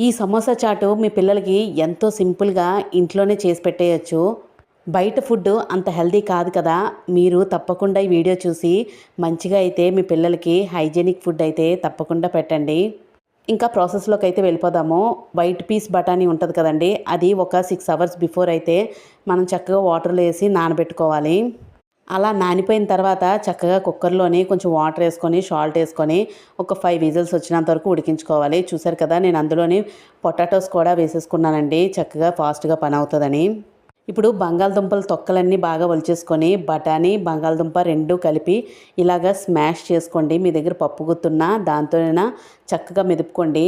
ఈ సమోసా చాటు మీ పిల్లలకి ఎంతో సింపుల్గా ఇంట్లోనే చేసి పెట్టేయచ్చు. బయట ఫుడ్ అంత హెల్తీ కాదు కదా. మీరు తప్పకుండా ఈ వీడియో చూసి మంచిగా అయితే మీ పిల్లలకి హైజీనిక్ ఫుడ్ అయితే తప్పకుండా పెట్టండి. ఇంకా ప్రాసెస్లోకి అయితే వెళ్ళిపోదాము. వైట్ పీస్ బఠానీ ఉంటుంది కదండి, అది ఒక 6 అవర్స్ బిఫోర్ అయితే మనం చక్కగా వాటర్లో వేసి నానబెట్టుకోవాలి. అలా నానిపోయిన తర్వాత చక్కగా కుక్కర్లోని కొంచెం వాటర్ వేసుకొని సాల్ట్ వేసుకొని ఒక 5 విజిల్స్ వచ్చినంత వరకు ఉడికించుకోవాలి. చూసారు కదా, నేను అందులోని పొటాటోస్ కూడా వేసేసుకున్నానండి, చక్కగా ఫాస్ట్గా పని అవుతుందని. ఇప్పుడు బంగాళదుంపల తొక్కలన్నీ బాగా ఒలిచేసుకొని బఠానీ బంగాళదుంప రెండు కలిపి ఇలాగ స్మాష్ చేసుకోండి. మీ దగ్గర పప్పు గుత్తున్నా దాంతోనైనా చక్కగా మెదుపుకోండి.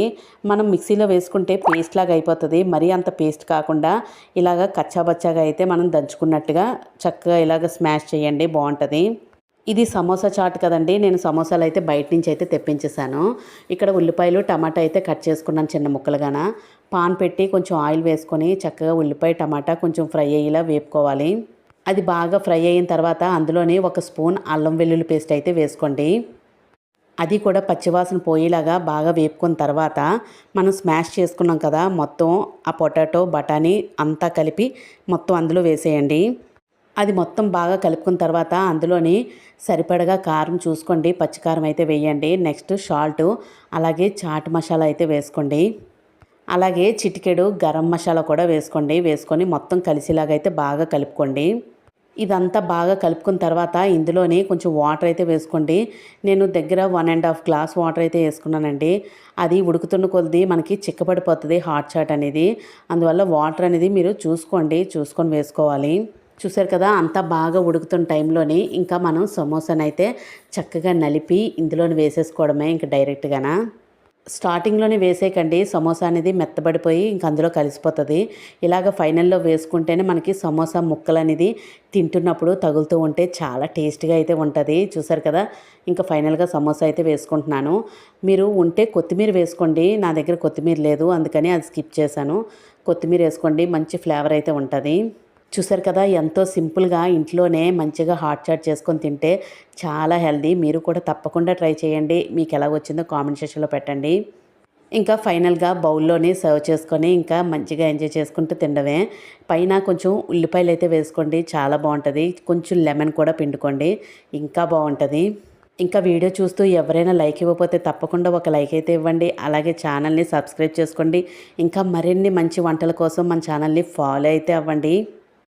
మనం మిక్సీలో వేసుకుంటే పేస్ట్ లాగా అయిపోతుంది. మరీ అంత పేస్ట్ కాకుండా ఇలాగ కచ్చాబచ్చాగా అయితే మనం దంచుకున్నట్టుగా చక్కగా ఇలాగ స్మాష్ చేయండి, బాగుంటుంది. ఇది సమోసా చాట్ కదండి, నేను సమోసాలు అయితే బయట నుంచి అయితే తెప్పించేసాను. ఇక్కడ ఉల్లిపాయలు టమాటా అయితే కట్ చేసుకున్నాను చిన్న ముక్కలుగాన. పాన్ పెట్టి కొంచెం ఆయిల్ వేసుకొని చక్కగా ఉల్లిపాయ టమాటా కొంచెం ఫ్రై అయ్యేలా వేపుకోవాలి. అది బాగా ఫ్రై అయిన తర్వాత అందులోనే 1 స్పూన్ అల్లం వెల్లుల్లి పేస్ట్ అయితే వేసుకోండి. అది కూడా పచ్చివాసన పోయేలాగా బాగా వేపుకున్న తర్వాత మనం స్మాష్ చేసుకున్నాం కదా, మొత్తం ఆ పొటాటో బఠానీ అంతా కలిపి మొత్తం అందులో వేసేయండి. అది మొత్తం బాగా కలుపుకున్న తర్వాత అందులోని సరిపడగా కారం చూసుకోండి, పచ్చికారం అయితే వేయండి. నెక్స్ట్ సాల్ట్, అలాగే చాట్ మసాలా అయితే వేసుకోండి. అలాగే చిటికెడు గరం మసాలా కూడా వేసుకోండి. వేసుకొని మొత్తం కలిసేలాగా అయితే బాగా కలుపుకోండి. ఇదంతా బాగా కలుపుకున్న తర్వాత ఇందులోని కొంచెం వాటర్ అయితే వేసుకోండి. నేను దగ్గర 1.5 గ్లాస్ వాటర్ అయితే వేసుకున్నానండి. అది ఉడుకుతున్న కొద్దీ మనకి చిక్కబడిపోతుంది హాట్ చాట్ అనేది. అందువల్ల వాటర్ అనేది మీరు చూసుకొని వేసుకోవాలి. చూసారు కదా, అంతా బాగా ఉడుకుతున్న టైంలోని ఇంకా మనం సమోసానైతే చక్కగా నలిపి ఇందులోని వేసేసుకోవడమే. ఇంకా డైరెక్ట్గాన స్టార్టింగ్లోనే వేసేయకండి, సమోసా అనేది మెత్తబడిపోయి ఇంక అందులో కలిసిపోతుంది. ఇలాగ ఫైనల్లో వేసుకుంటేనే మనకి సమోసా ముక్కలు అనేది తింటున్నప్పుడు తగులుతూ ఉంటే చాలా టేస్ట్గా అయితే ఉంటుంది. చూసారు కదా, ఇంకా ఫైనల్గా సమోసా అయితే వేసుకుంటున్నాను. మీరు ఉంటే కొత్తిమీర వేసుకోండి, నా దగ్గర కొత్తిమీర లేదు అందుకని అది స్కిప్ చేశాను. కొత్తిమీర వేసుకోండి, మంచి ఫ్లేవర్ అయితే ఉంటుంది. చూసారు కదా, ఎంతో సింపుల్గా ఇంట్లోనే మంచిగా హాట్ చాట్ చేసుకొని తింటే చాలా హెల్దీ. మీరు కూడా తప్పకుండా ట్రై చేయండి. మీకు ఎలా వచ్చిందో కామెంట్ సెక్షన్లో పెట్టండి. ఇంకా ఫైనల్గా బౌల్లోనే సర్వ్ చేసుకొని ఇంకా మంచిగా ఎంజాయ్ చేసుకుంటూ తినడమే. పైన కొంచెం ఉల్లిపాయలు అయితే వేసుకోండి, చాలా బాగుంటుంది. కొంచెం లెమన్ కూడా పిండుకోండి, ఇంకా బాగుంటుంది. ఇంకా వీడియో చూస్తూ ఎవరైనా లైక్ ఇవ్వకపోతే తప్పకుండా ఒక లైక్ అయితే ఇవ్వండి. అలాగే ఛానల్ని సబ్స్క్రైబ్ చేసుకోండి. ఇంకా మరిన్ని మంచి వంటల కోసం మన ఛానల్ని ఫాలో అయితే అవ్వండి.